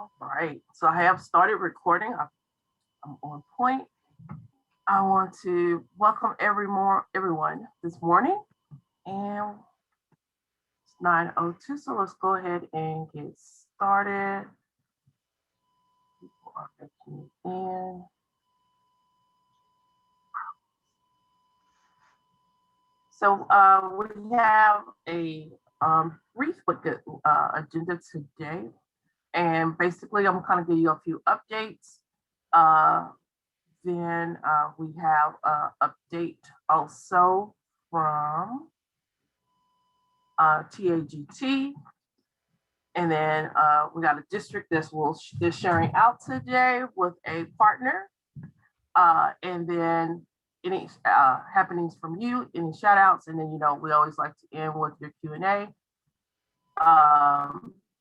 All right, so I have started recording. I'm on point. I want to welcome everyone this morning, and it's 9:02. So let's go ahead and get started. People are making it in. So we have a brief but good agenda today, and basically I'm kind of give you a few updates. Then we have an update also from TAGT. And then we got a district that's sharing out today with a partner. And then any happenings from you, any shout outs. And then, we always like to end with your Q&A.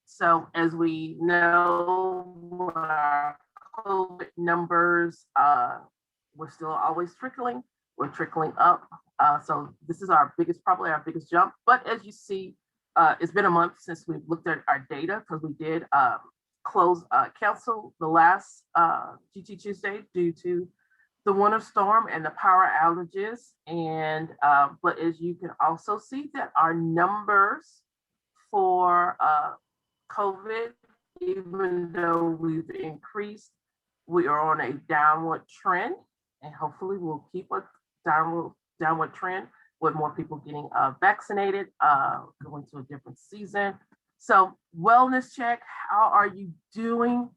So as we know, our COVID numbers, we're still always trickling. We're trickling up. So this is probably our biggest jump. But as you see, it's been a month since we've looked at our data because we did cancel the last GT Tuesday due to the winter storm and the power outages. And but as you can also see that our numbers for COVID, even though we've increased, we are on a downward trend, and hopefully we'll keep a downward trend with more people getting vaccinated, going to a different season. So wellness check, how are you doing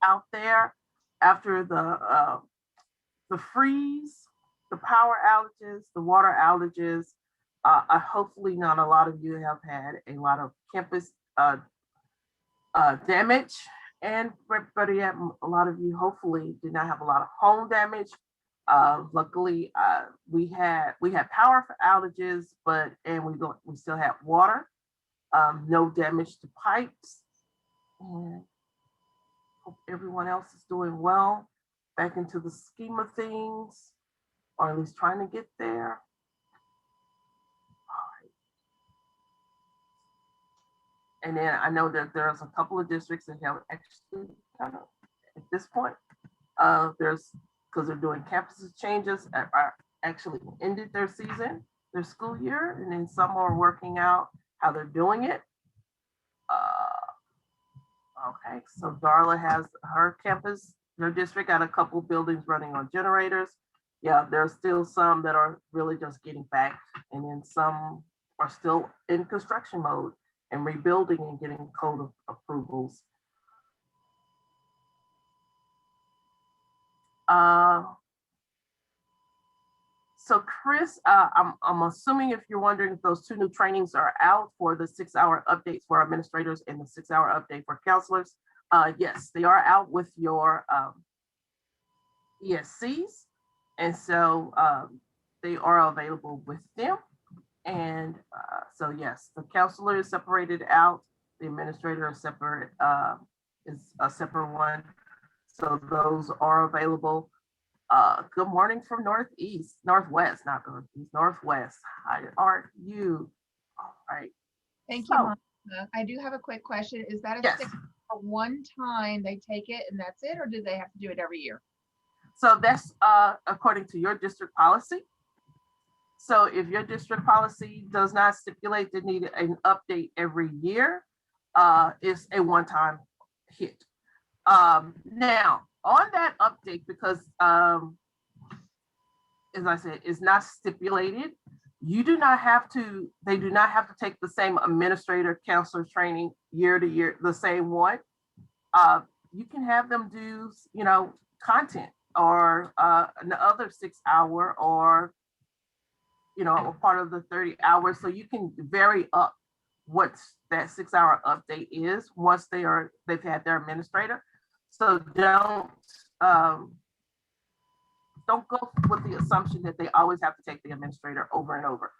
out there after the freeze, the power outages, the water outages? Hopefully not a lot of you have had a lot of campus damage, and everybody, a lot of you hopefully did not have a lot of home damage. Luckily, we had power outages, and we still had water. No damage to pipes, and hope everyone else is doing well. Back into the scheme of things, or at least trying to get there. And then I know that there's a couple of districts that have actually kind of at this point, there's because they're doing campus changes are actually ended their season, their school year, and then some are working out how they're doing it. Okay, so Darla has her campus, their district got a couple buildings running on generators. Yeah, there's still some that are really just getting back, and then some are still in construction mode and rebuilding and getting code approvals. So Chris, I'm assuming if you're wondering if those two new trainings are out for the 6-hour updates for administrators and the 6-hour update for counselors. Yes, they are out with your ESCs. And so they are available with them. And so yes, the counselor is separated out. The administrator is separate, is a separate one. So those are available. Good morning from Northwest, not Northeast, Northwest. How are you? All right. Thank you, Monica. I do have a quick question. Is that a yes. stick for one time they take it and that's it, or do they have to do it every year? So that's according to your district policy. So if your district policy does not stipulate the need an update every year, it's a one-time hit. Now, on that update, because as I said, it's not stipulated, they do not have to take the same administrator counselor training year to year, the same one. You can have them do, content or another 6-hour or, a part of the 30 hours. So you can vary up what that 6-hour update is once they've had their administrator. So don't go with the assumption that they always have to take the administrator over and over.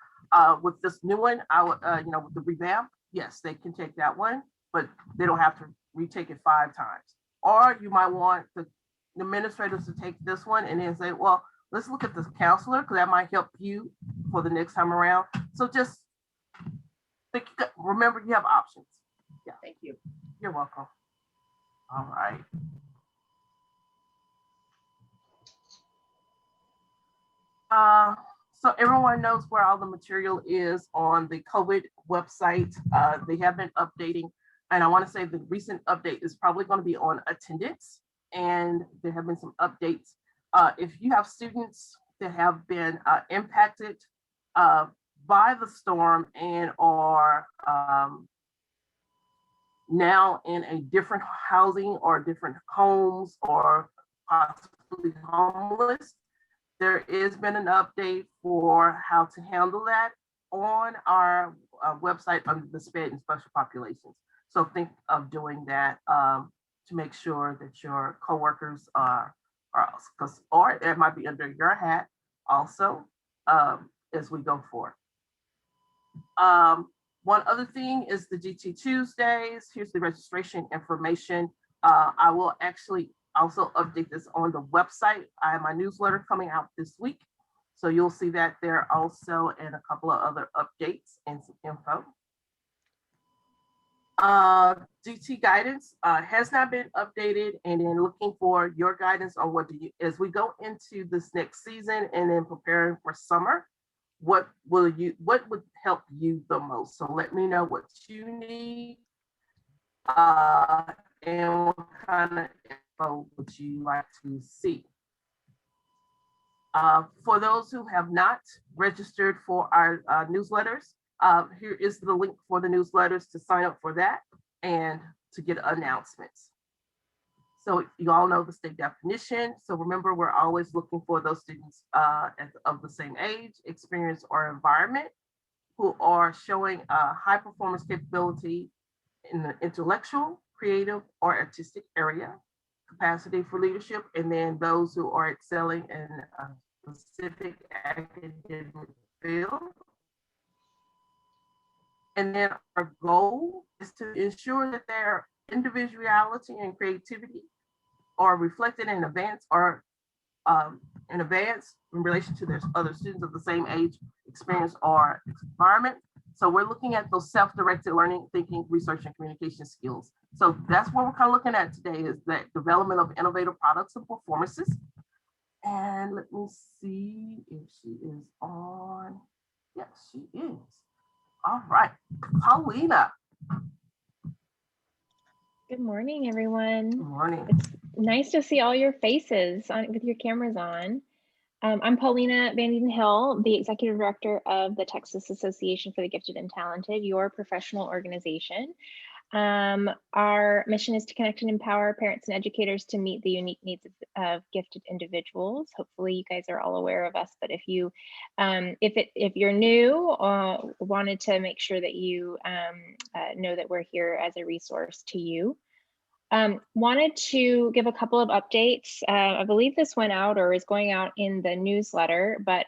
With this new one, with the revamp, yes, they can take that one, but they don't have to retake it 5 times. Or you might want the administrators to take this one and then say, well, let's look at the counselor because that might help you for the next time around. So just remember you have options. Yeah, thank you. You're welcome. All right. So everyone knows where all the material is on the COVID website. They have been updating, and I want to say the recent update is probably going to be on attendance, and there have been some updates. If you have students that have been impacted uh, by the storm and are now in a different housing or different homes or possibly homeless, there has been an update for how to handle that on our website under the SPED and special populations. So think of doing that to make sure that your coworkers are, or it might be under your hat also as we go forward. One other thing is the GT Tuesdays. Here's the registration information. I will actually also update this on the website. I have my newsletter coming out this week. So you'll see that there also, and a couple of other updates and some info. GT guidance has not been updated, and then looking for your guidance on what do you, as we go into this next season and then preparing for summer, what would help you the most? So let me know what you need and what kind of info would you like to see. For those who have not registered for our newsletters, here is the link for the newsletters to sign up for that and to get announcements. So you all know the state definition. So remember, we're always looking for those students of the same age, experience, or environment who are showing a high performance capability in the intellectual, creative, or artistic area, capacity for leadership, and then those who are excelling in a specific academic field. And then our goal is to ensure that their individuality and creativity are reflected in advance or in relation to their other students of the same age, experience, or environment. So we're looking at those self-directed learning, thinking, research, and communication skills. So that's what we're kind of looking at today, is that development of innovative products and performances. And let me see if she is on. Yes, she is. All right, Paulina. Good morning, everyone. Good morning. It's nice to see all your faces with your cameras on. I'm Paulina Van Eden Hill, the Executive Director of the Texas Association for the Gifted and Talented, your professional organization. Our mission is to connect and empower parents and educators to meet the unique needs of gifted individuals. Hopefully you guys are all aware of us, but if you're new, wanted to make sure that you know that we're here as a resource to you. Wanted to give a couple of updates. I believe this went out or is going out in the newsletter, but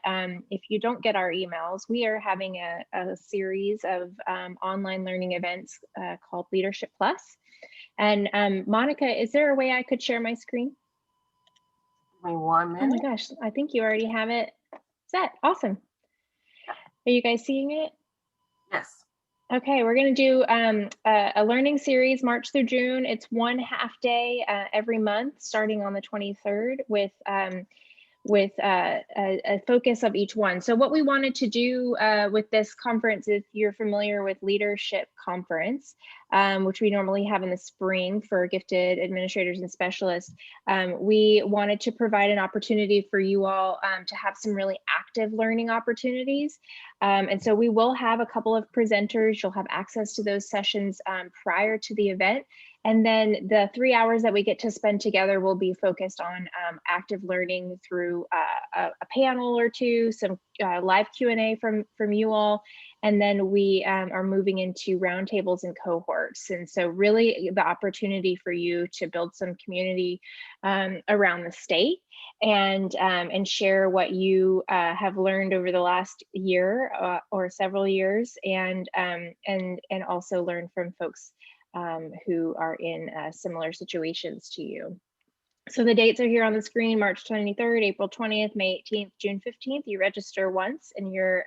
if you don't get our emails, we are having a series of online learning events called Leadership Plus. And Monica, is there a way I could share my screen? Give me 1 minute. Oh my gosh, I think you already have it set. Awesome. Are you guys seeing it? Yes. Okay, we're going to do a learning series March through June. It's one half day every month, starting on the 23rd with a focus of each one. So what we wanted to do with this conference, if you're familiar with Leadership Conference, which we normally have in the spring for gifted administrators and specialists, we wanted to provide an opportunity for you all to have some really active learning opportunities. And so we will have a couple of presenters. You'll have access to those sessions prior to the event. And then the 3 hours that we get to spend together will be focused on active learning through a panel or two, some live Q&A from you all. And then we are moving into roundtables and cohorts. And so really the opportunity for you to build some community around the state and share what you have learned over the last year or several years, and also learn from folks who are in similar situations to you. So the dates are here on the screen: March 23rd, April 20th, May 18th, June 15th. You register once and you're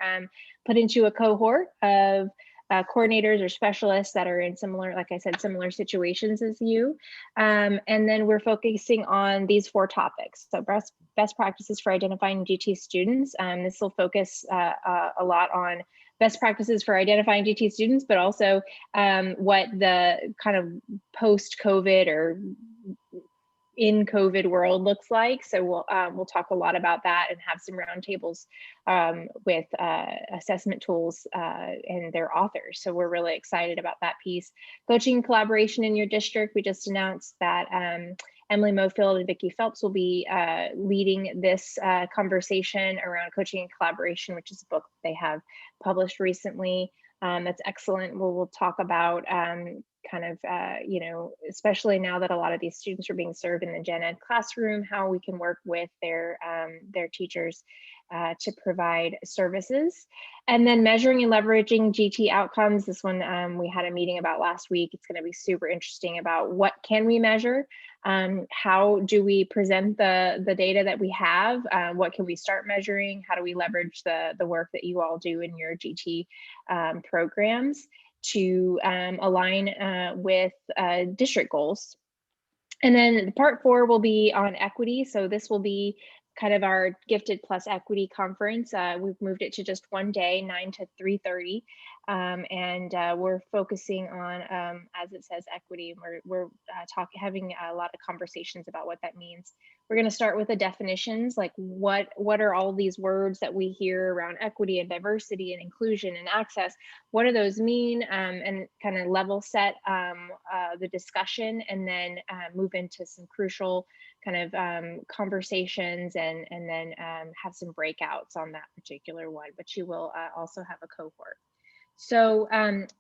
put into a cohort of coordinators or specialists that are in similar, like I said, similar situations as you. And then we're focusing on these 4 topics. So best practices for identifying GT students. This will focus a lot on best practices for identifying GT students, but also what the kind of post-COVID or in COVID world looks like. So we'll talk a lot about that and have some roundtables with assessment tools and their authors. So we're really excited about that piece. Coaching and collaboration in your district. We just announced that Emily Mofield and Vicki Phelps will be leading this conversation around coaching and collaboration, which is a book they have published recently. That's excellent. We'll talk about kind of, you know, especially now that a lot of these students are being served in the gen ed classroom, how we can work with their teachers to provide services. And then measuring and leveraging GT outcomes. This one we had a meeting about last week. It's going to be super interesting about what can we measure? How do we present the data that we have? What can we start measuring? How do we leverage the work that you all do in your GT programs to align with district goals? And then part 4 will be on equity. So this will be kind of our Gifted Plus Equity Conference. We've moved it to just one day, 9 to 3:30. And we're focusing on, as it says, equity. We're having a lot of conversations about what that means. We're going to start with the definitions, like what are all these words that we hear around equity and diversity and inclusion and access? What do those mean? And kind of level set the discussion, and then move into some crucial kind of conversations, and then have some breakouts on that particular one, but you will also have a cohort. So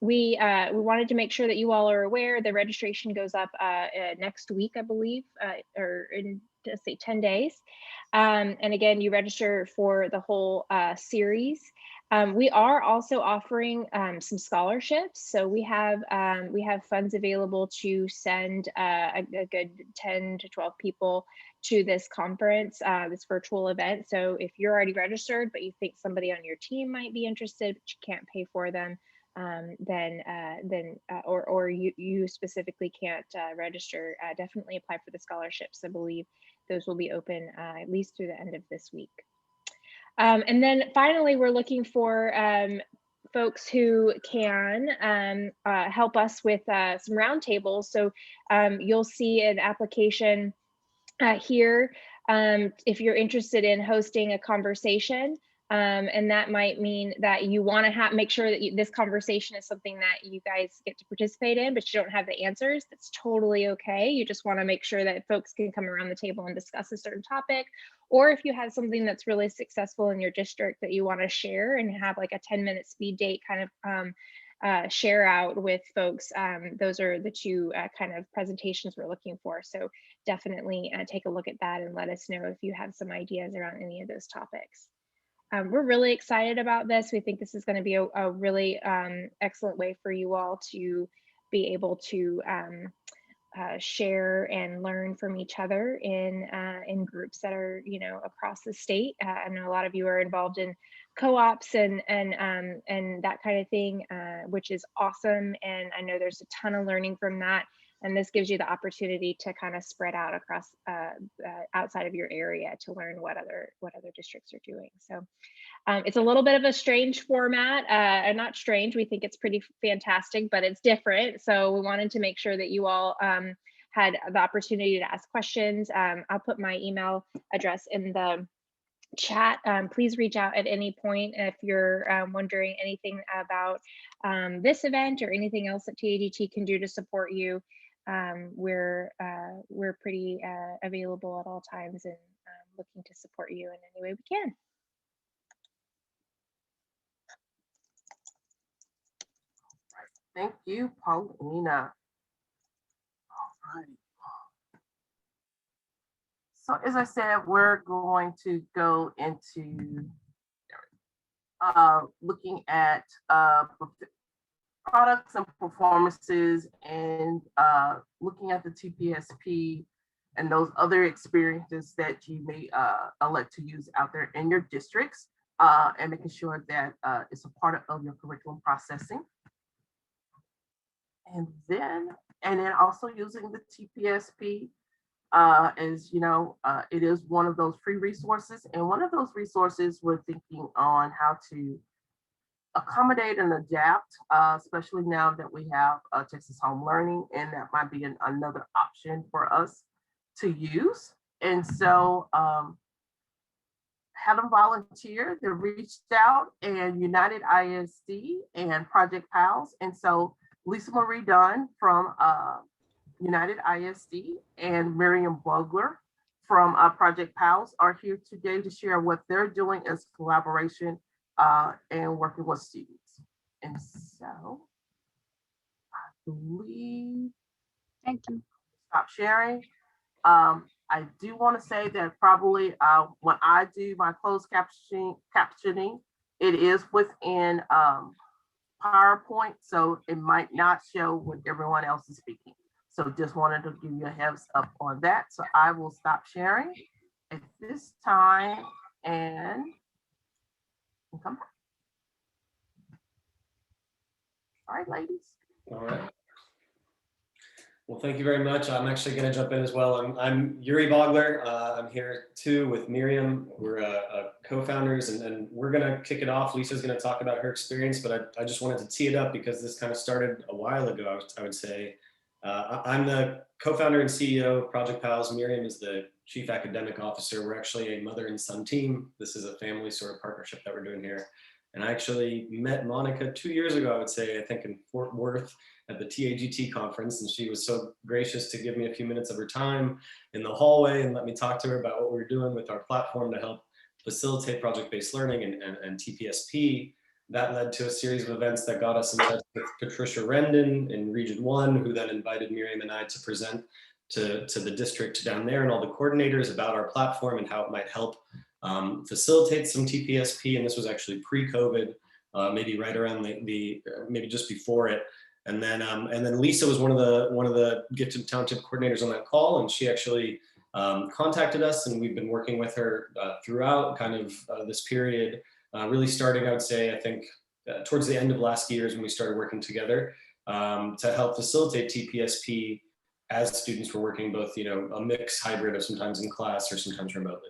we wanted to make sure that you all are aware. The registration goes up next week, I believe, or in, let's say, 10 days. And again, you register for the whole series. We are also offering some scholarships. So we have funds available to send a good 10 to 12 people to this conference, this virtual event. So if you're already registered, but you think somebody on your team might be interested, but you can't pay for them, or you specifically can't register, definitely apply for the scholarships. I believe those will be open at least through the end of this week. And then finally, we're looking for folks who can help us with some roundtables. So you'll see an application here if you're interested in hosting a conversation. And that might mean that you want to make sure that this conversation is something that you guys get to participate in, but you don't have the answers. That's totally okay. You just want to make sure that folks can come around the table and discuss a certain topic. Or if you have something that's really successful in your district that you want to share and have like a 10-minute speed date kind of share out with folks, those are the 2 kind of presentations we're looking for. So definitely take a look at that and let us know if you have some ideas around any of those topics. We're really excited about this. We think this is going to be a really excellent way for you all to be able to share and learn from each other in groups that are, you know, across the state. I know a lot of you are involved in co-ops and that kind of thing, which is awesome. And I know there's a ton of learning from that. And this gives you the opportunity to kind of spread out across outside of your area to learn what other districts are doing. So it's a little bit of a strange format, and not strange. We think it's pretty fantastic, but it's different. So we wanted to make sure that you all had the opportunity to ask questions. I'll put my email address in the chat. Please reach out at any point if you're wondering anything about this event or anything else that TAGT can do to support you. We're pretty available at all times and looking to support you in any way we can. Thank you, Paulina. All right. So as I said, we're going to go into looking at products and performances, and looking at the TPSP and those other experiences that you may elect to use out there in your districts, and making sure that it's a part of your curriculum processing. And then also using the TPSP, as you know, it is one of those free resources. And one of those resources we're thinking on how to accommodate and adapt, especially now that we have Texas Home Learning, and that might be another option for us to use. And so had them volunteer, they reached out, and United ISD and Project PALS. And so Lisa Marie Dunn from United ISD and Miriam Bugler from Project PALS are here today to share what they're doing as collaboration and working with students. And so I believe, Thank you. stop sharing. I do want to say that probably when I do my closed captioning, it is within PowerPoint, so it might not show when everyone else is speaking. So just wanted to give you a heads up on that. So I will stop sharing at this time and come back. All right, ladies. All right. Well, thank you very much. I'm actually going to jump in as well. I'm Yuri Bogler. I'm here too with Miriam. We're co-founders, and we're going to kick it off. Lisa's going to talk about her experience, but I just wanted to tee it up because this kind of started a while ago, I would say. I'm the co-founder and CEO of Project PALS. Miriam is the chief academic officer. We're actually a mother and son team. This is a family sort of partnership that we're doing here. And I actually met Monica 2 years ago, I would say, I think in Fort Worth at the TAGT conference. And she was so gracious to give me a few minutes of her time in the hallway and let me talk to her about what we were doing with our platform to help facilitate project-based learning and TPSP. That led to a series of events that got us in touch with Patricia Rendon in Region 1, who then invited Miriam and I to present to the district down there and all the coordinators about our platform and how it might help facilitate some TPSP. And this was actually pre-COVID, maybe right around maybe just before it. And then Lisa was one of the gifted and talented coordinators on that call, and she actually contacted us, and we've been working with her throughout kind of this period. Really starting, I would say, I think towards the end of last year is when we started working together to help facilitate TPSP as students were working both, a mixed hybrid of sometimes in class or sometimes remotely.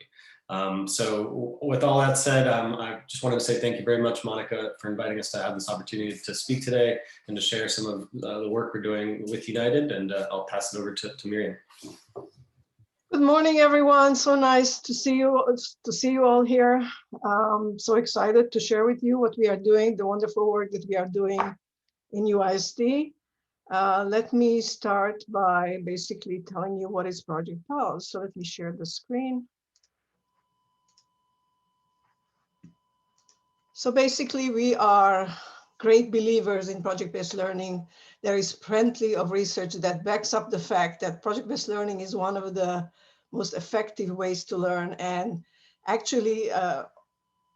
So with all that said, I just wanted to say thank you very much, Monica, for inviting us to have this opportunity to speak today and to share some of the work we're doing with United, and I'll pass it over to Miriam. Good morning, everyone. So nice to see you all here. So excited to share with you what we are doing, the wonderful work that we are doing in UISD. Let me start by basically telling you what is Project PALS. So let me share the screen. So basically, we are great believers in project-based learning. There is plenty of research that backs up the fact that project-based learning is one of the most effective ways to learn. And actually,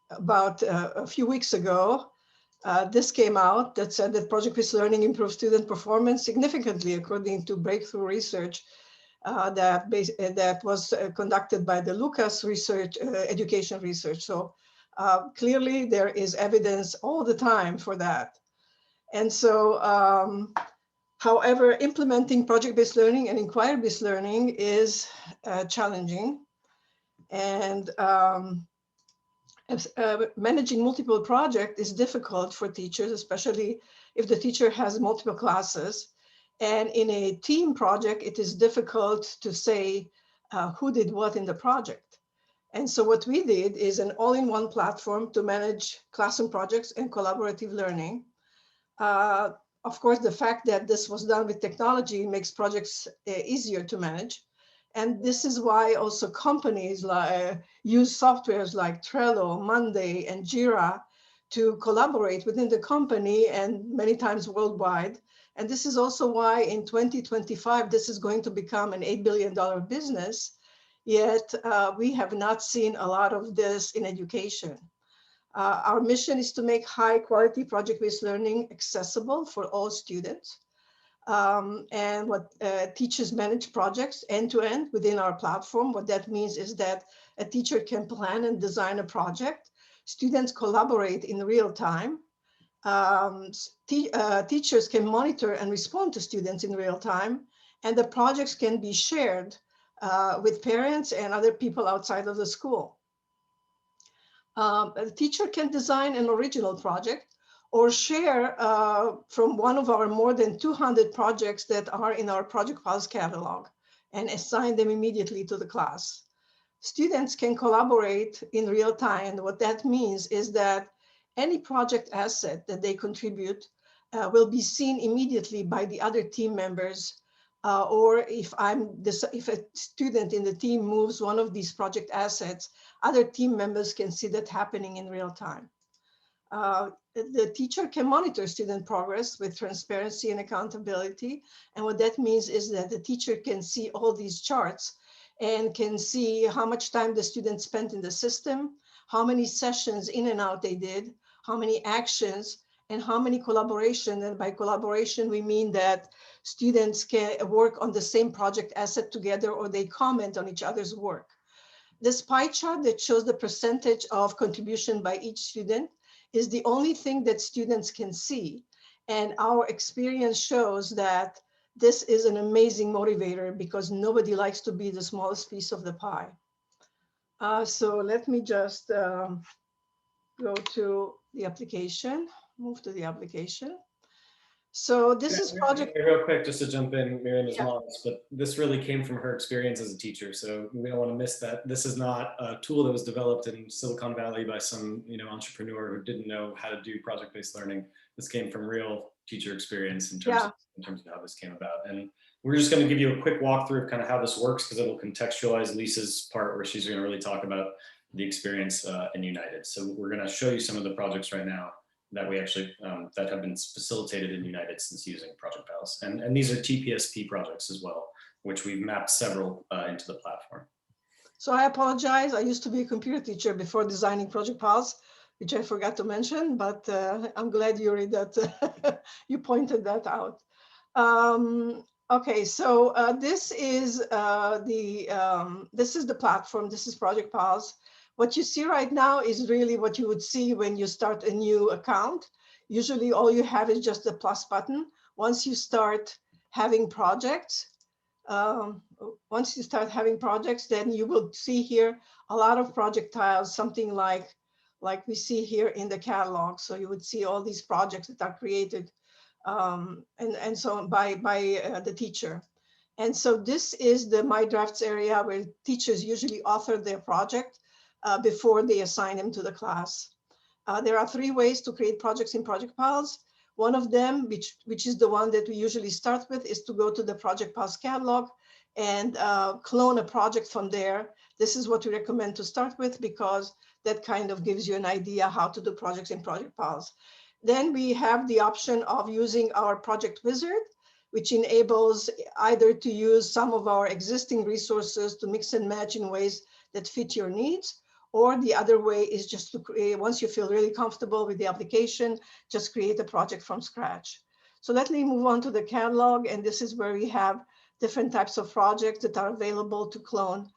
about a few weeks ago, this came out that said that project-based learning improves student performance significantly, according to breakthrough research that was conducted by the Lucas Research, Education Research. So clearly, there is evidence all the time for that. And so, however, implementing project-based learning and inquiry-based learning is challenging. And managing multiple projects is difficult for teachers, especially if the teacher has multiple classes. And in a team project, it is difficult to say who did what in the project. And so what we did is an all-in-one platform to manage classroom projects and collaborative learning. Of course, the fact that this was done with technology makes projects easier to manage. And this is why also companies use softwares like Trello, Monday, and Jira to collaborate within the company and many times worldwide. And this is also why in 2025, this is going to become an $8 billion business. Yet we have not seen a lot of this in education. Our mission is to make high quality project-based learning accessible for all students. And what teachers manage projects end-to-end within our platform. What that means is that a teacher can plan and design a project. Students collaborate in real time. Teachers can monitor and respond to students in real time, and the projects can be shared with parents and other people outside of the school. A teacher can design an original project or share from one of our more than 200 projects that are in our Project Pulse catalog and assign them immediately to the class. Students can collaborate in real time. And what that means is that any project asset that they contribute will be seen immediately by the other team members. Or if a student in the team moves one of these project assets, other team members can see that happening in real time. The teacher can monitor student progress with transparency and accountability. And what that means is that the teacher can see all these charts and can see how much time the student spent in the system, how many sessions in and out they did, how many actions, and how many collaboration. And by collaboration, we mean that students can work on the same project asset together, or they comment on each other's work. This pie chart that shows the percentage of contribution by each student is the only thing that students can see. And our experience shows that this is an amazing motivator because nobody likes to be the smallest piece of the pie. So let me just go to the application, move to the application. So this is project. Real quick, just to jump in, Miriam is Yeah. modest, but this really came from her experience as a teacher. So we don't want to miss that. This is not a tool that was developed in Silicon Valley by some entrepreneur who didn't know how to do project-based learning. This came from real teacher experience in terms of how this came about. And we're just going to give you a quick walkthrough of kind of how this works because it'll contextualize Lisa's part where she's going to really talk about the experience in United. So we're going to show you some of the projects right now that we actually that have been facilitated in United since using Project Pulse. And these are TPSP projects as well, which we've mapped several into the platform. So I apologize. I used to be a computer teacher before designing Project Pulse, which I forgot to mention, but I'm glad, Yuri, that you pointed that out. Okay, so this is the platform. This is Project Pulse. What you see right now is really what you would see when you start a new account. Usually all you have is just the plus button. Once you start having projects, then you will see here a lot of project tiles, something like we see here in the catalog. So you would see all these projects that are created and so on by the teacher. And so this is the My Drafts area where teachers usually author their project before they assign them to the class. There are 3 ways to create projects in Project Pulse. One of them, which is the one that we usually start with, is to go to the Project Pulse catalog and clone a project from there. This is what we recommend to start with because that kind of gives you an idea how to do projects in Project Pulse. Then we have the option of using our project wizard, which enables either to use some of our existing resources to mix and match in ways that fit your needs, or the other way is just to create, once you feel really comfortable with the application, just create a project from scratch. So let me move on to the catalog, and this is where we have different types of projects that are available to clone.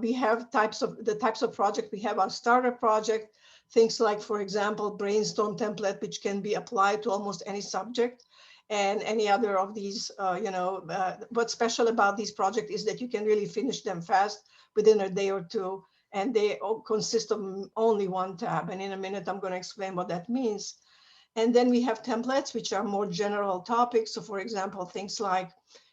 We have the types of project. We have our starter project, things like, for example, brainstorm template, which can be applied to almost any subject and any other of these. What's special about these projects is that you can really finish them fast within a day or two, and they all consist of only 1 tab. And in a minute, I'm going to explain what that means. And then we have templates, which are more general topics. So for example, things like,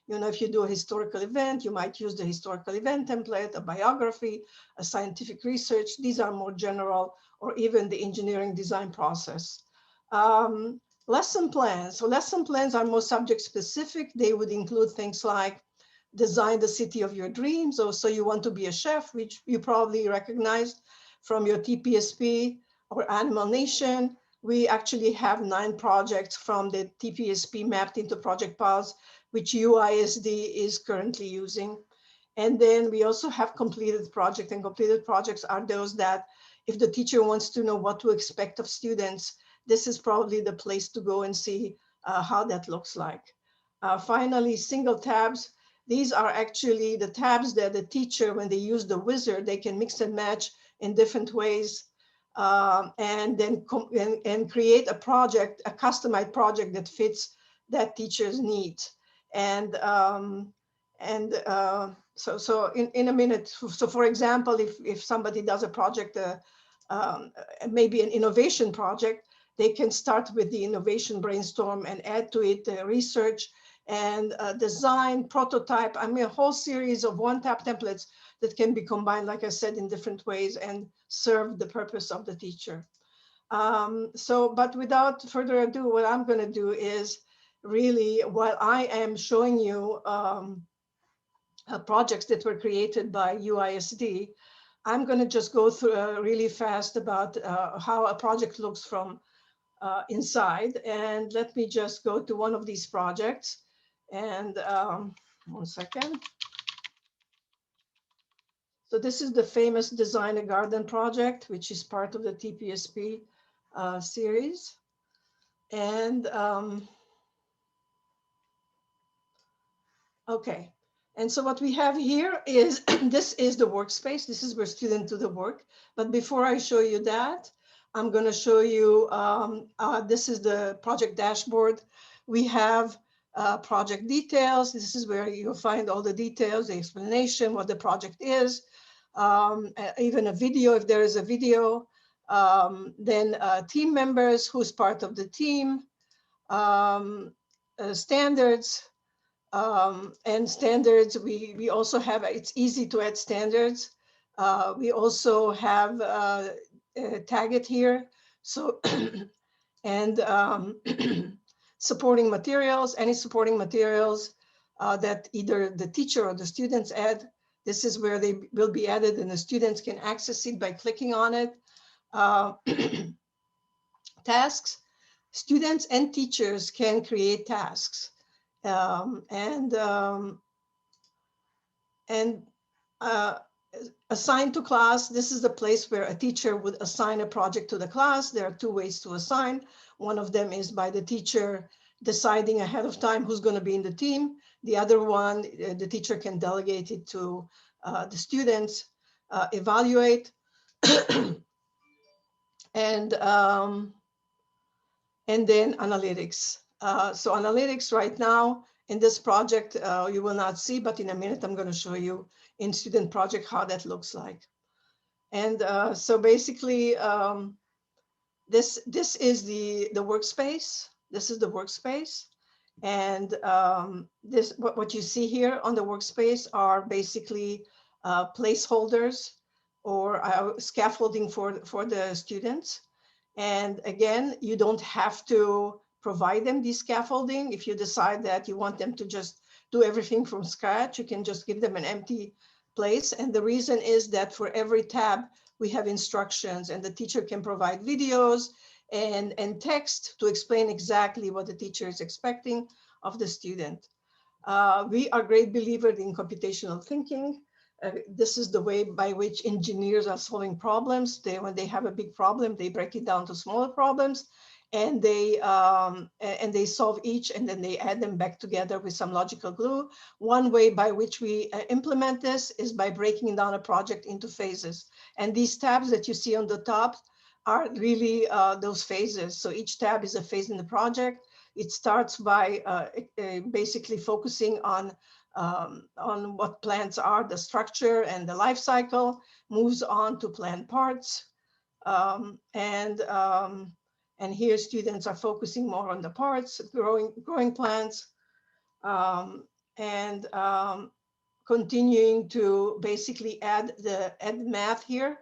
if you do a historical event, you might use the historical event template, a biography, a scientific research. These are more general, or even the engineering design process. Lesson plans. So lesson plans are more subject specific. They would include things like design the city of your dreams, or so you want to be a chef, which you probably recognized from your TPSP or Animal Nation. We actually have 9 projects from the TPSP mapped into Project Pulse, which UISD is currently using. And then we also have completed projects, and completed projects are those that if the teacher wants to know what to expect of students, this is probably the place to go and see how that looks like. Finally, single tabs. These are actually the tabs that the teacher, when they use the wizard, they can mix and match in different ways. and then and create a project, a customized project that fits that teacher's needs. And so in a minute, so for example, if somebody does a project, maybe an innovation project, they can start with the innovation brainstorm and add to it research and design, prototype, I mean, a whole series of one-tap templates that can be combined, like I said, in different ways and serve the purpose of the teacher. But without further ado, what I'm going to do is really, while I am showing you projects that were created by UISD, I'm going to just go through really fast about how a project looks from inside. And let me just go to one of these projects. And 1 second. So this is the famous Design a Garden project, which is part of the TPSP series. And okay. And so what we have here is, this is the workspace. This is where students do the work. But before I show you that, I'm going to show you, this is the project dashboard. We have project details. This is where you'll find all the details, the explanation, what the project is, even a video, if there is a video, then team members, who's part of the team, standards, and standards. We also have, it's easy to add standards. We also have TAGT here. So, and supporting materials, any supporting materials that either the teacher or the students add. This is where they will be added and the students can access it by clicking on it. Tasks, students and teachers can create tasks. And assign to class. This is the place where a teacher would assign a project to the class. There are two ways to assign. One of them is by the teacher deciding ahead of time who's going to be in the team. The other one, the teacher can delegate it to the students, evaluate, and then analytics. So analytics right now in this project, you will not see, but in a minute, I'm going to show you in student project how that looks like. And so basically, this is the workspace. This is the workspace. And this, what you see here on the workspace are basically placeholders or scaffolding for the students. And again, you don't have to provide them the scaffolding. If you decide that you want them to just do everything from scratch, you can just give them an empty place. And the reason is that for every tab, we have instructions and the teacher can provide videos and text to explain exactly what the teacher is expecting of the student. We are great believers in computational thinking. This is the way by which engineers are solving problems. When they have a big problem, they break it down to smaller problems, and they solve each, and then they add them back together with some logical glue. One way by which we implement this is by breaking down a project into phases. And these tabs that you see on the top are really those phases. So each tab is a phase in the project. It starts by basically focusing on what plants are, the structure and the life cycle, moves on to plant parts. And here students are focusing more on the parts, growing plants, and continuing to basically add math here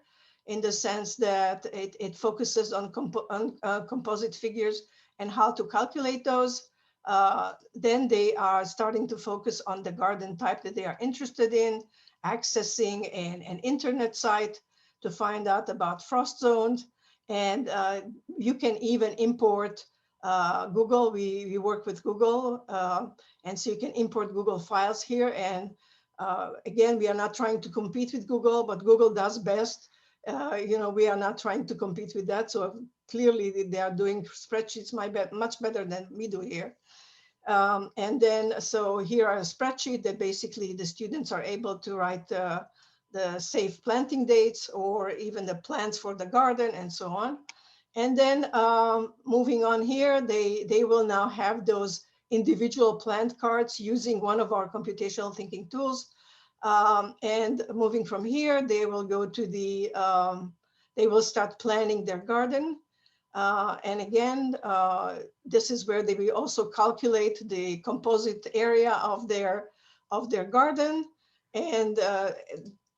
in the sense that it focuses on composite figures and how to calculate those. Then they are starting to focus on the garden type that they are interested in, accessing an internet site to find out about frost zones. And you can even import Google. We work with Google. And so you can import Google files here. And again, we are not trying to compete with Google, but Google does best. We are not trying to compete with that. So clearly they are doing spreadsheets much better than we do here. And then, so here are a spreadsheet that basically the students are able to write the the safe planting dates or even the plants for the garden and so on. And then moving on here, they will now have those individual plant cards using one of our computational thinking tools. And moving from here, they will go to the, they will start planning their garden. And again, this is where they will also calculate the composite area of their garden. And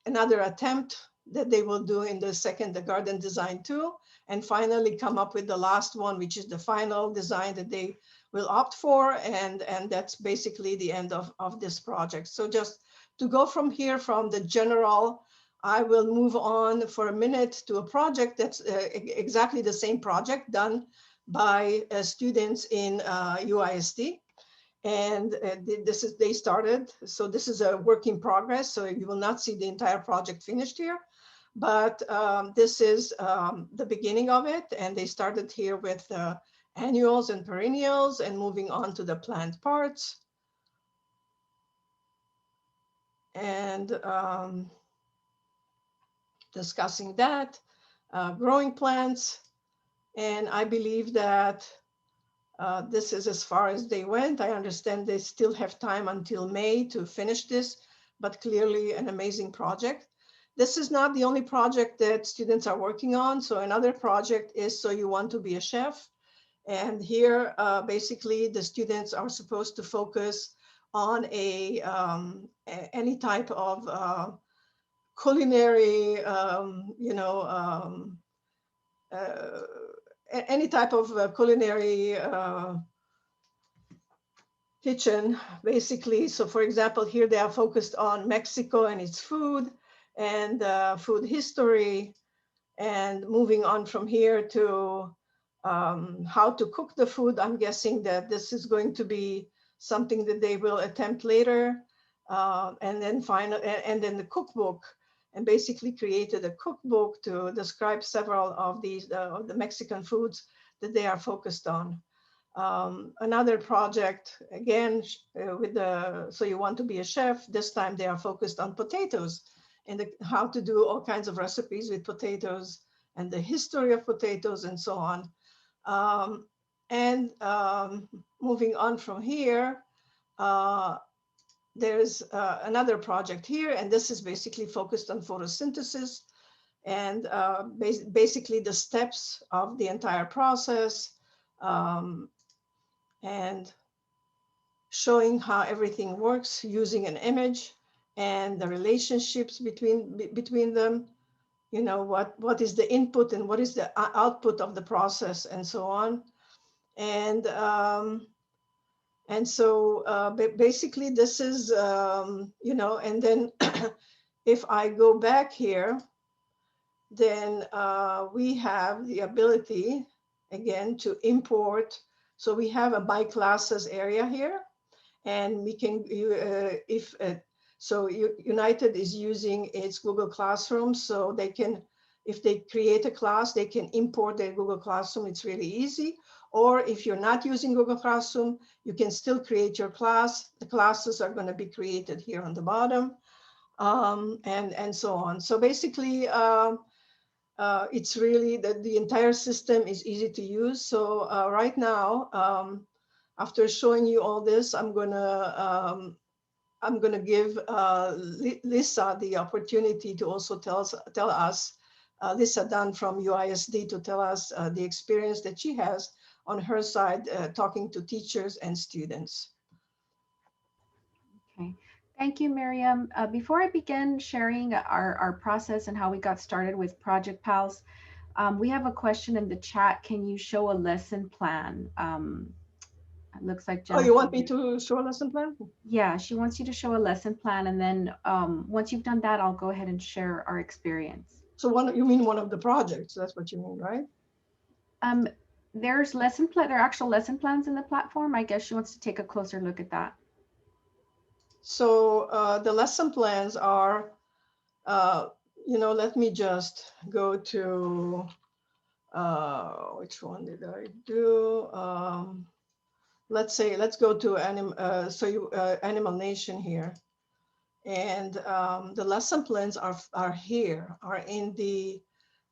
another attempt that they will do in the second, the garden design tool, and finally come up with the last one, which is the final design that they will opt for. And that's basically the end of this project. So just to go from here, from the general, I will move on for a minute to a project that's exactly the same project done by students in UISD. And this is, they started, so this is a work in progress, so you will not see the entire project finished here, but this is the beginning of it, and they started here with annuals and perennials and moving on to the plant parts. And discussing that, growing plants, and I believe that this is as far as they went. I understand they still have time until May to finish this, but clearly an amazing project. This is not the only project that students are working on. So another project is So You Want to Be a Chef. And here, basically, the students are supposed to focus on any type of culinary, any type of culinary kitchen, basically. So for example, here they are focused on Mexico and its food and food history, and moving on from here to how to cook the food. I'm guessing that this is going to be something that they will attempt later. And then then the cookbook, and basically created a cookbook to describe several of these the Mexican foods that they are focused on. Another project, again, with the So You Want to Be a Chef, this time they are focused on potatoes and how to do all kinds of recipes with potatoes and the history of potatoes and so on. Moving on from here, there's another project here, and this is basically focused on photosynthesis and basically the steps of the entire process. And showing how everything works using an image and the relationships between them, you know, what is the input and what is the output of the process and so on. And so basically this is, you know, and then if I go back here, then we have the ability again to import. So we have a by classes area here, and we can, United is using its Google Classroom, so they can, if they create a class, they can import their Google Classroom. It's really easy. Or if you're not using Google Classroom, you can still create your class. The classes are going to be created here on the bottom, and so on. So basically, it's really that the entire system is easy to use. So right now, after showing you all this, I'm gonna give Lisa the opportunity to also tell us, Lisa Dunn from UISD, to tell us the experience that she has on her side talking to teachers and students. Okay, thank you, Miriam. Before I begin sharing our process and how we got started with Project Pals, we have a question in the chat. Can you show a lesson plan? It looks like Jennifer. Oh, you want me to show a lesson plan? Yeah, she wants you to show a lesson plan, and then once you've done that, I'll go ahead and share our experience. So you mean one of the projects? That's what you mean, right? There's there are actual lesson plans in the platform. I guess she wants to take a closer look at that. So the lesson plans are, you know, let me just go to, which one did I do? Let's go to Animal Nation here. And the lesson plans are here, are in the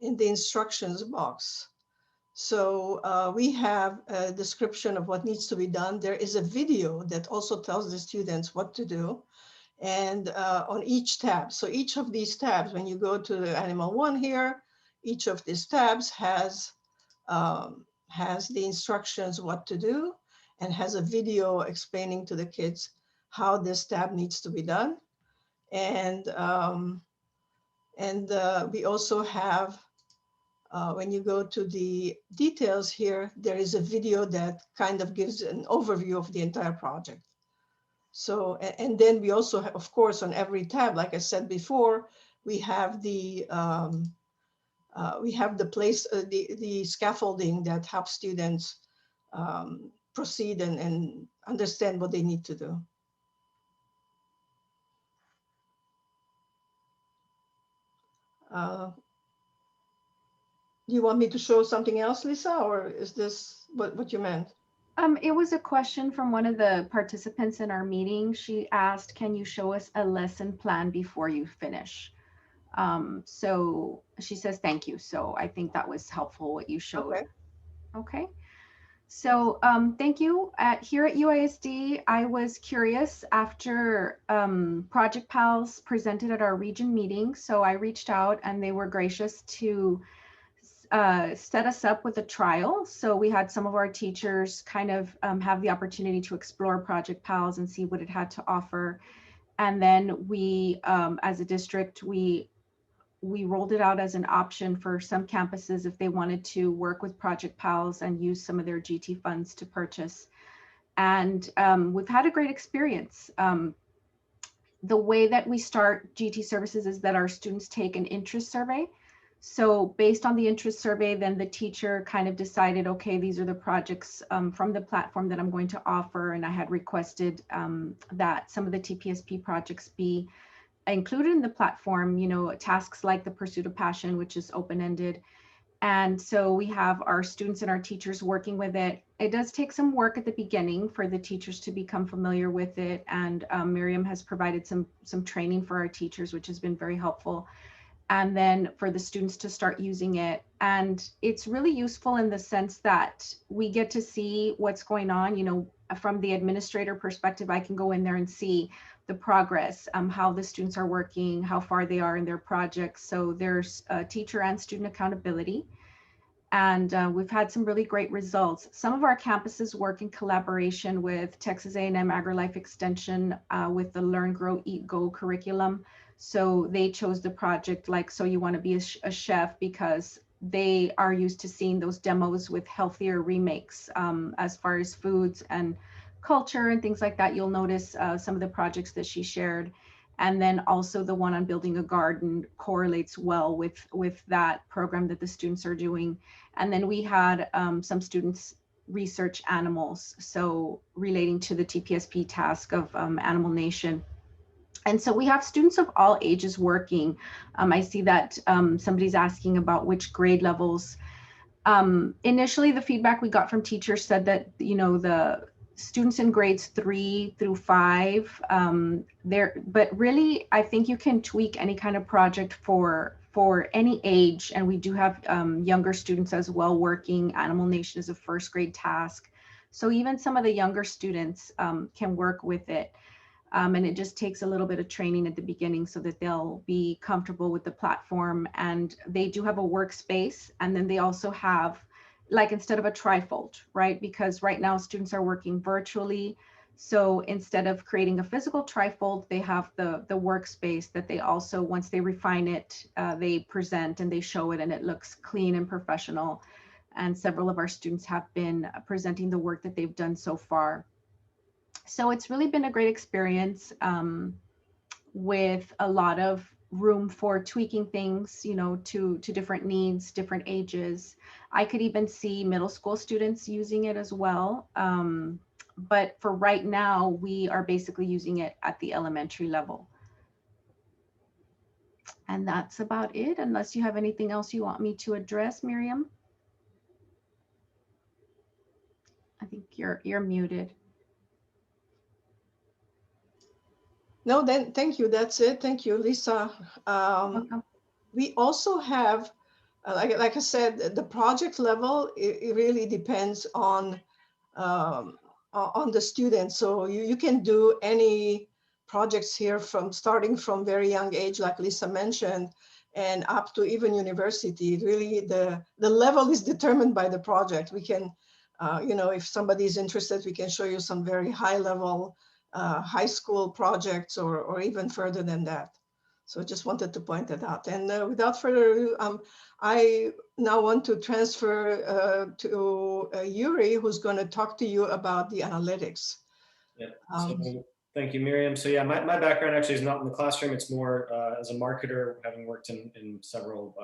instructions box. So we have a description of what needs to be done. There is a video that also tells the students what to do, and on each tab. So each of these tabs, when you go to the Animal One here, each of these tabs has the instructions what to do, and has a video explaining to the kids how this tab needs to be done. And we also have, when you go to the details here, there is a video that kind of gives an overview of the entire project. So, and then we also have, of course, on every tab, like I said before, we have the the scaffolding that helps students proceed and understand what they need to do. Do you want me to show something else, Lisa, or is this what you meant? It was a question from one of the participants in our meeting. She asked, can you show us a lesson plan before you finish? So she says, thank you. So I think that was helpful what you showed. Okay. Okay. So thank you. Here at UISD, I was curious after Project Pals presented at our region meeting. So I reached out and they were gracious to set us up with a trial. So we had some of our teachers kind of have the opportunity to explore Project Pals and see what it had to offer. And then we, as a district, we rolled it out as an option for some campuses if they wanted to work with Project Pals and use some of their GT funds to purchase. And we've had a great experience. The way that we start GT services is that our students take an interest survey. So based on the interest survey, then the teacher kind of decided, okay, these are the projects from the platform that I'm going to offer. And I had requested that some of the TPSP projects be included in the platform, you know, tasks like the Pursuit of Passion, which is open-ended. And so we have our students and our teachers working with it. It does take some work at the beginning for the teachers to become familiar with it. And Miriam has provided some training for our teachers, which has been very helpful. And then for the students to start using it. And it's really useful in the sense that we get to see what's going on, you know, from the administrator perspective. I can go in there and see the progress, how the students are working, how far they are in their projects. So there's teacher and student accountability. And we've had some really great results. Some of our campuses work in collaboration with Texas A&M AgriLife Extension with the Learn, Grow, Eat, Go curriculum. So they chose the project like, so you want to be a chef, because they are used to seeing those demos with healthier remakes as far as foods and culture and things like that. You'll notice some of the projects that she shared. And then also the one on building a garden correlates well with that program that the students are doing. And then we had some students research animals, so relating to the TPSP task of Animal Nation. And so we have students of all ages working. I see that somebody's asking about which grade levels. Initially, the feedback we got from teachers said that, you know, the students in grades 3 through 5, but really, I think you can tweak any kind of project for any age. And we do have younger students as well working. Animal Nation is a first grade task. So even some of the younger students can work with it. And it just takes a little bit of training at the beginning so that they'll be comfortable with the platform. And they do have a workspace. And then they also have, like, instead of a trifold, right? Because right now students are working virtually. So instead of creating a physical trifold, they have the workspace that they also, once they refine it, they present and they show it and it looks clean and professional. And several of our students have been presenting the work that they've done so far. So it's really been a great experience with a lot of room for tweaking things, you know, to different needs, different ages. I could even see middle school students using it as well. But for right now, we are basically using it at the elementary level. And that's about it, unless you have anything else you want me to address, Miriam. I think you're muted. No, then thank you. That's it. Thank you, Lisa. Welcome. We also have, like I said, the project level, it really depends on the students. So you can do any projects here from starting from very young age, like Lisa mentioned, and up to even university. Really, the level is determined by the project. We can, if somebody is interested, we can show you some very high level high school projects or even further than that. So just wanted to point that out. And without further ado, I now want to transfer to Yuri, who's going to talk to you about the analytics. Yeah. So thank you, Miriam. So yeah, my background actually is not in the classroom. It's more as a marketer, having worked in several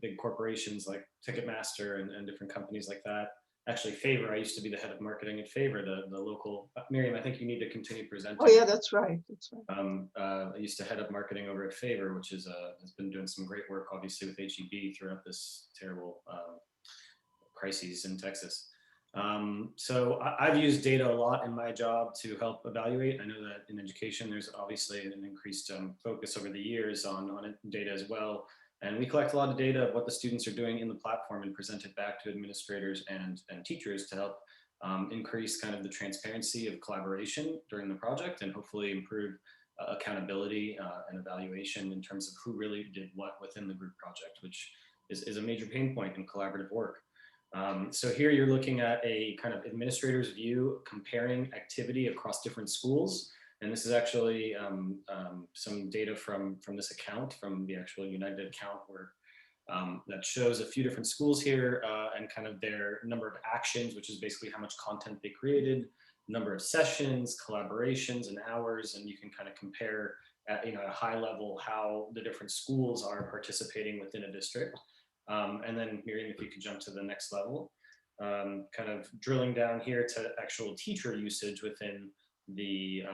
big corporations like Ticketmaster and different companies like that. Actually, Favor, I used to be the head of marketing at Favor, the local, Miriam, I think you need to continue presenting. Oh yeah, that's right. That's right. I used to head up marketing over at Favor, which is has been doing some great work, obviously, with HEB throughout this terrible crises in Texas. So I've used data a lot in my job to help evaluate. I know that in education, there's obviously an increased focus over the years on data as well. And we collect a lot of data of what the students are doing in the platform and present it back to administrators and teachers to help increase kind of the transparency of collaboration during the project and hopefully improve accountability and evaluation in terms of who really did what within the group project, which is a major pain point in collaborative work. So here you're looking at a kind of administrator's view comparing activity across different schools. And this is actually some data from this account, from the actual United account, where that shows a few different schools here and kind of their number of actions, which is basically how much content they created, number of sessions, collaborations, and hours. And you can kind of compare at a high level how the different schools are participating within a district. And then Miriam, if you could jump to the next level, kind of drilling down here to actual teacher usage within the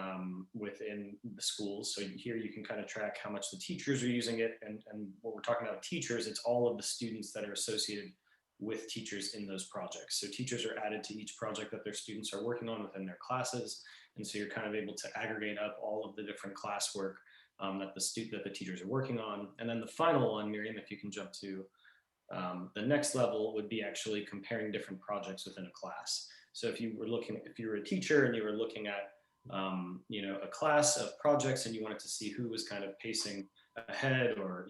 schools. So here you can kind of track how much the teachers are using it. And what we're talking about teachers, it's all of the students that are associated with teachers in those projects. So teachers are added to each project that their students are working on within their classes. And so you're kind of able to aggregate up all of the different classwork that the teachers are working on. And then the final one, Miriam, if you can jump to the next level, would be actually comparing different projects within a class. So if you were a teacher and you were looking at a class of projects and you wanted to see who was kind of pacing ahead or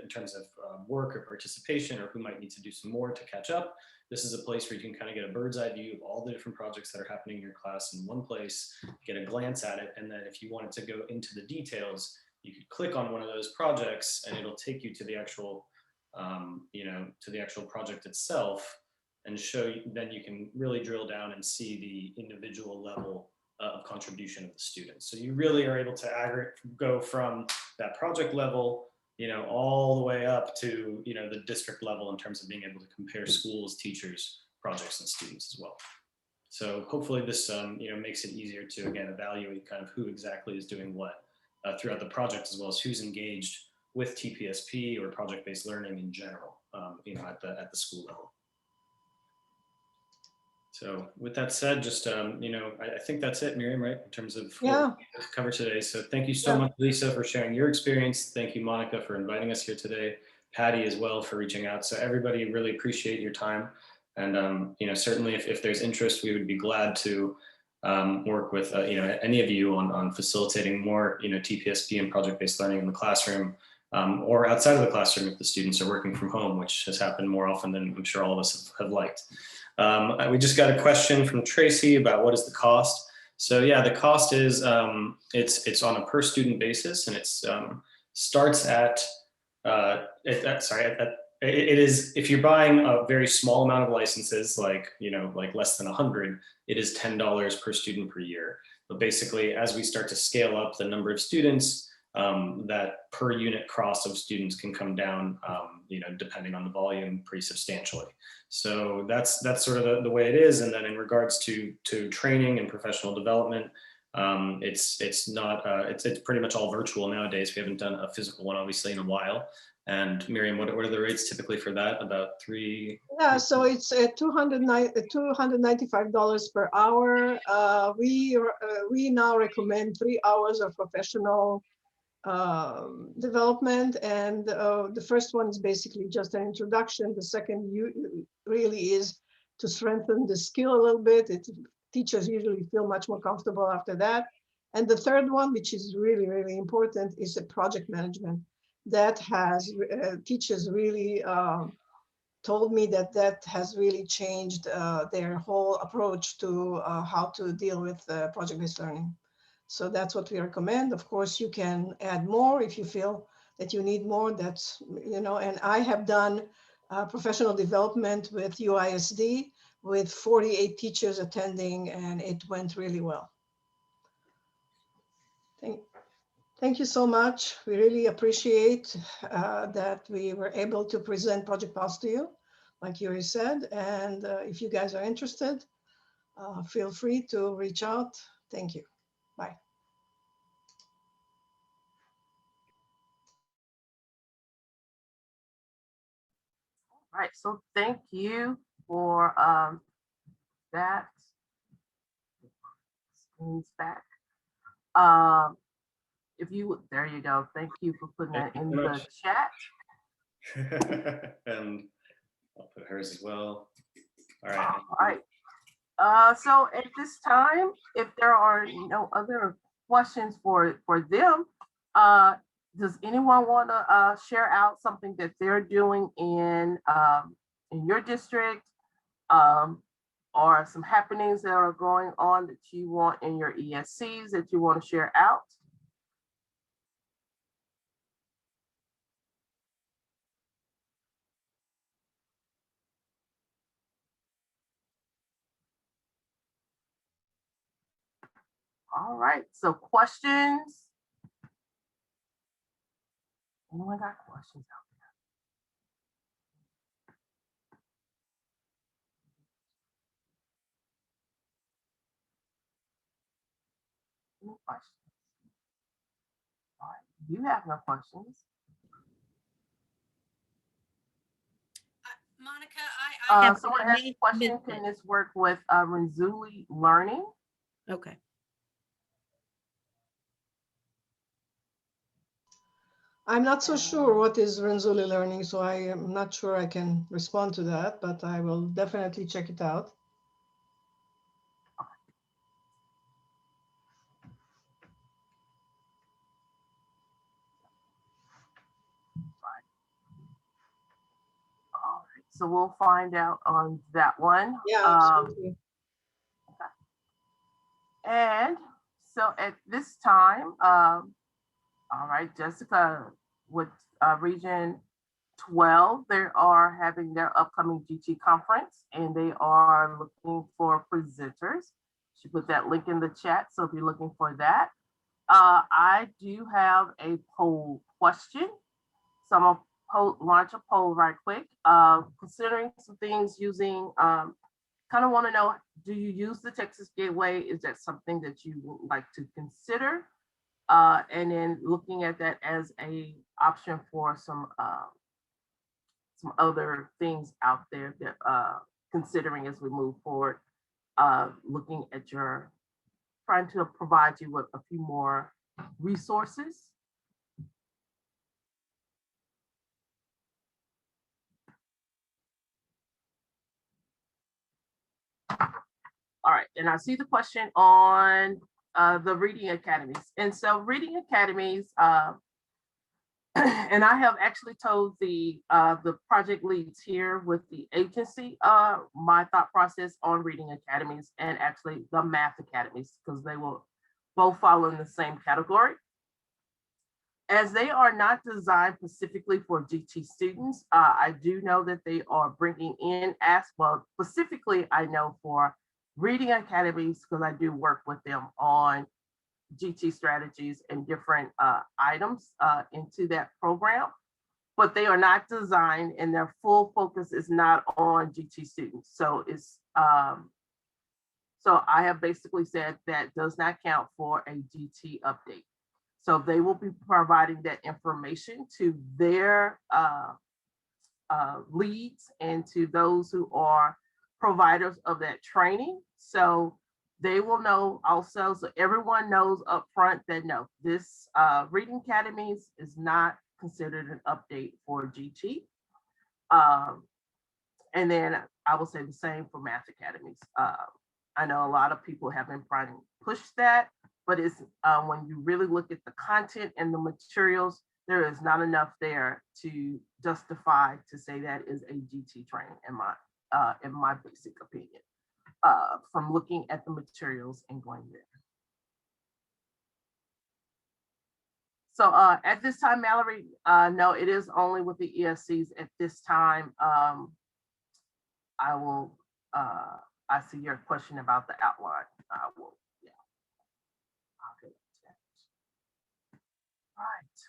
in terms of work or participation, or who might need to do some more to catch up, this is a place where you can kind of get a bird's eye view of all the different projects that are happening in your class in one place, get a glance at it, and then if you wanted to go into the details, you could click on one of those projects and it'll take you to the actual project itself and show you. Then you can really drill down and see the individual level of contribution of the students. So you really are able to go from that project level, all the way up to, the district level in terms of being able to compare schools, teachers, projects, and students as well. So hopefully this, makes it easier to, again, evaluate kind of who exactly is doing what throughout the project, as well as who's engaged with TPSP or project-based learning in general, at the school level. So with that said, just, I think that's it, Miriam, right? In terms of what we cover today. So thank you so much, Lisa, for sharing your experience. Thank you, Monica, for inviting us here today. Patty as well for reaching out. So everybody, really appreciate your time. And, certainly if there's interest, we would be glad to work with, any of you on facilitating more, TPSP and project-based learning in the classroom. Or outside of the classroom if the students are working from home, which has happened more often than I'm sure all of us have liked. We just got a question from Tracy about what is the cost. So yeah, the cost is, it's on a per student basis, and it's starts at, it is, if you're buying a very small amount of licenses, like less than 100, it is $10 per student per year. But basically, as we start to scale up the number of students, that per unit cost of students can come down, depending on the volume, pretty substantially. So that's sort of the way it is. And then in regards to training and professional development, it's pretty much all virtual nowadays. We haven't done a physical one obviously in a while. And Miriam, what are the rates typically for that? About three? Yeah, so it's $295 per hour. We now recommend 3 hours of professional development, and the first one is basically just an introduction. The second really is to strengthen the skill a little bit. Teachers usually feel much more comfortable after that. And the third one, which is really, really important, is the project management. That has teachers really told me that has really changed their whole approach to how to deal with project-based learning. So that's what we recommend. Of course, you can add more if you feel that you need more. That's, and I have done professional development with UISD with 48 teachers attending, and it went really well. Thank you so much. We really appreciate that we were able to present Project Pulse to you, like Yuri said. And if you guys are interested, feel free to reach out. Thank you. Bye. All right, so thank you for that. Screen's back. If you, there you go. Thank you for putting that in the chat. And I'll put hers as well. All right. All right. So at this time, if there are no other questions for them, does anyone want to share out something that they're doing in your district, or some happenings that are going on that you want in your ESCs that you want to share out? All right, so questions? Anyone got questions out there? Any questions? All right, you have no questions. Monica, I have Someone asked a question, can this work with Renzulli Learning? Okay. I'm not so sure what is Renzulli Learning, so I am not sure I can respond to that, but I will definitely check it out. All right, so we'll find out on that one. Yeah, absolutely. Okay. And so at this time, all right, Jessica, with Region 12, they are having their upcoming GT conference, and they are looking for presenters. She put that link in the chat, so if you're looking for that. I do have a poll question, so I'm gonna launch a poll right quick. Considering some things using, kind of want to know, do you use the Texas Gateway? Is that something that you would like to consider? And then looking at that as a option for some other things out there that considering as we move forward, looking at trying to provide you with a few more resources. All right, and I see the question on the reading academies. And so reading academies, and I have actually told the project leads here with the agency my thought process on reading academies and actually the math academies, because they will both fall in the same category. As they are not designed specifically for GT students, I do know that they are bringing in, well, specifically I know for reading academies, because I do work with them on GT strategies and different items into that program, but they are not designed and their full focus is not on GT students. So it's, so I have basically said that does not count for a GT update. So they will be providing that information to their leads and to those who are providers of that training. So they will know also, so everyone knows up front that no, this Reading Academies is not considered an update for GT. And then I will say the same for Math Academies. I know a lot of people have been trying to push that, but it's when you really look at the content and the materials, there is not enough there to justify to say that is a GT training in my basic opinion, from looking at the materials and going there. So at this time, Mallory, no, it is only with the ESCs at this time. I will, I see your question about the outline. I will, yeah. Okay. All right.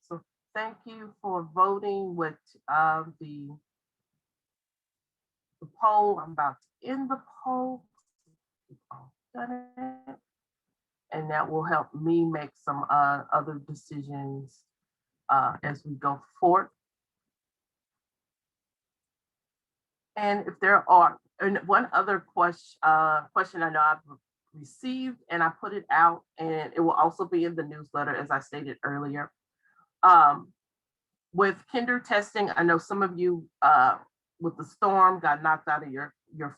So thank you for voting with the poll. I'm about to end the poll. And that will help me make some other decisions as we go forward. And if there are, and one other question I know I've received, and I put it out, and it will also be in the newsletter, as I stated earlier. With kinder testing, I know some of you with the storm got knocked out of your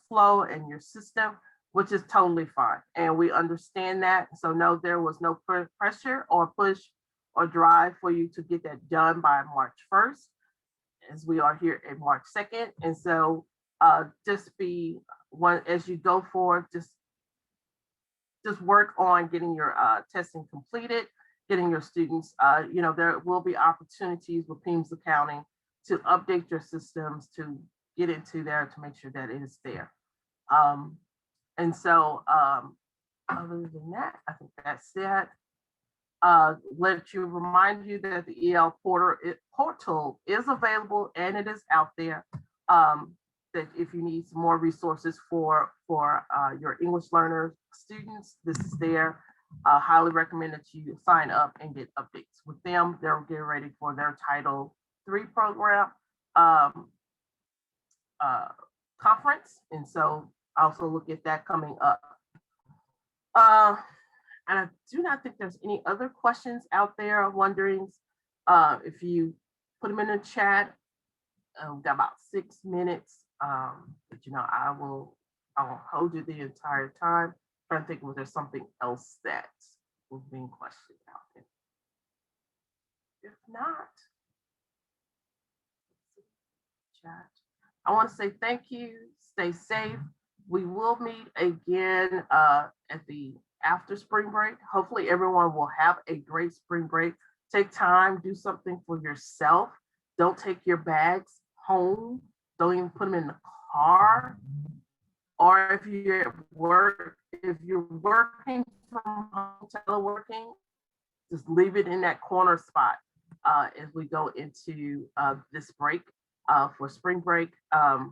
flow and your system, which is totally fine. And we understand that. So no, there was no pressure or push or drive for you to get that done by March 1st, as we are here at March 2nd. And so just be one, as you go forward, just work on getting your testing completed, getting your students, there will be opportunities with PEMS accounting to update your systems, to get into there, to make sure that it is there. And so other than that, I think that's it. Remind you that the EL portal is available and it is out there. That if you need some more resources for your English learner students, this is there. Highly recommend that you sign up and get updates with them. They're getting ready for their Title III program conference. And so also look at that coming up. And I do not think there's any other questions out there or wonderings. If you put them in the chat, we've got about 6 minutes. But I will hold you the entire time. Trying to think if there's something else that was being questioned out there. If not, chat. I want to say thank you. Stay safe. We will meet again at the after spring break. Hopefully everyone will have a great spring break. Take time, do something for yourself. Don't take your bags home. Don't even put them in the car. Or if you're at work, if you're working from home, teleworking, just leave it in that corner spot as we go into this break for spring break. And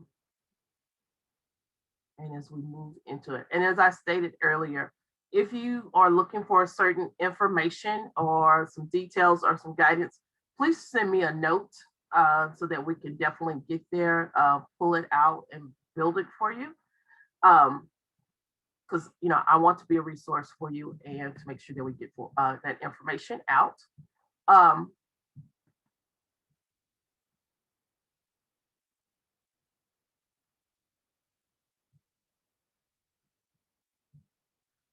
as we move into it. And as I stated earlier, if you are looking for certain information or some details or some guidance, please send me a note so that we can definitely get there, pull it out and build it for you. Because I want to be a resource for you and to make sure that we get that information out.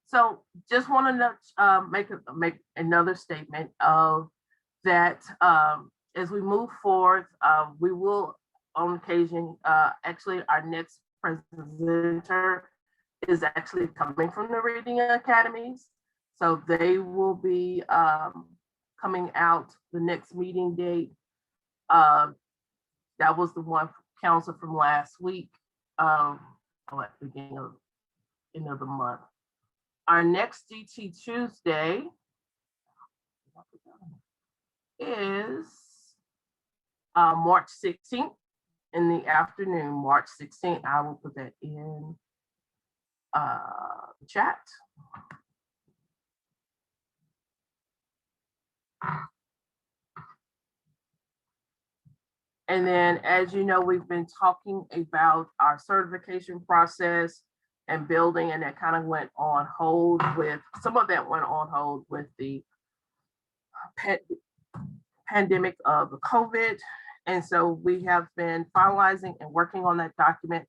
So just want to make another statement of that as we move forward, we will on occasion, actually our next presenter is actually coming from the Reading Academies. So they will be coming out the next meeting date. That was the one council from last week, at the beginning of end of the month. Our next GT Tuesday is March 16th in the afternoon, March 16th. I will put that in chat. And then, as you know, we've been talking about our certification process and building, and that kind of went on hold with, some of that went on hold with the pandemic of COVID. And so we have been finalizing and working on that document.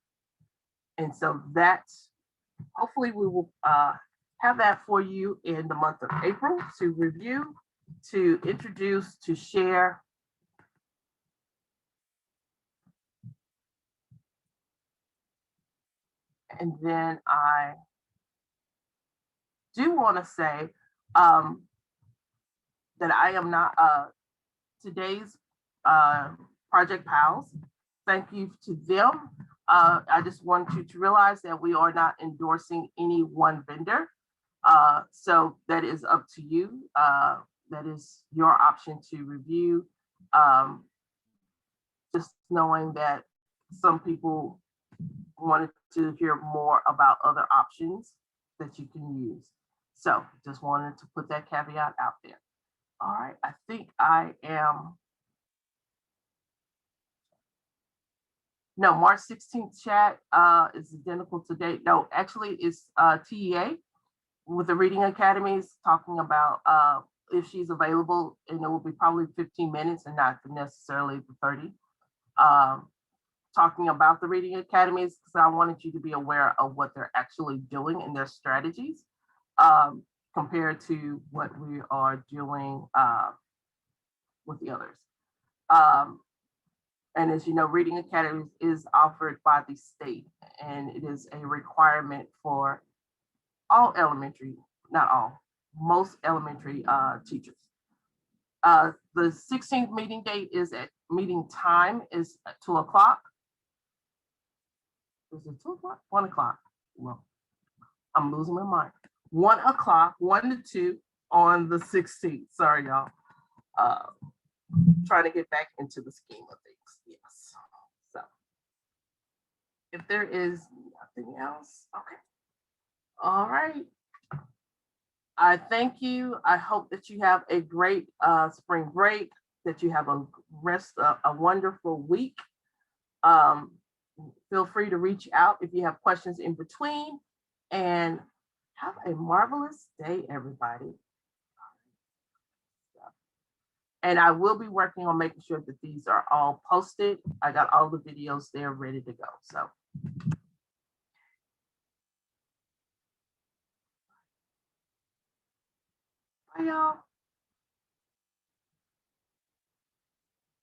And so that's, hopefully we will have that for you in the month of April to review, to introduce, to share. And then I do want to say that I am not today's Project Pals. Thank you to them. I just want you to realize that we are not endorsing any one vendor. So that is up to you. That is your option to review. Just knowing that some people wanted to hear more about other options that you can use. So just wanted to put that caveat out there. All right, I think I am. No, March 16th chat is identical to date. No, actually it's TEA with the Reading Academies talking about if she's available, and it will be probably 15 minutes and not necessarily the 30. Talking about the Reading Academies, because I wanted you to be aware of what they're actually doing and their strategies compared to what we are doing with the others. And as you know, Reading Academies is offered by the state, and it is a requirement for all elementary, not all, most elementary teachers. The 16th meeting date is at, meeting time is at 2 o'clock. Is it 2 o'clock? 1 o'clock. Well, I'm losing my mind. 1 o'clock, 1 to 2 on the 16th. Sorry, y'all. Trying to get back into the scheme of things. Yes. So if there is nothing else, okay. All right. I thank you. I hope that you have a great spring break, that you have a a wonderful week. Feel free to reach out if you have questions in between, and have a marvelous day, everybody. And I will be working on making sure that these are all posted. I got all the videos there ready to go. So. Bye, y'all.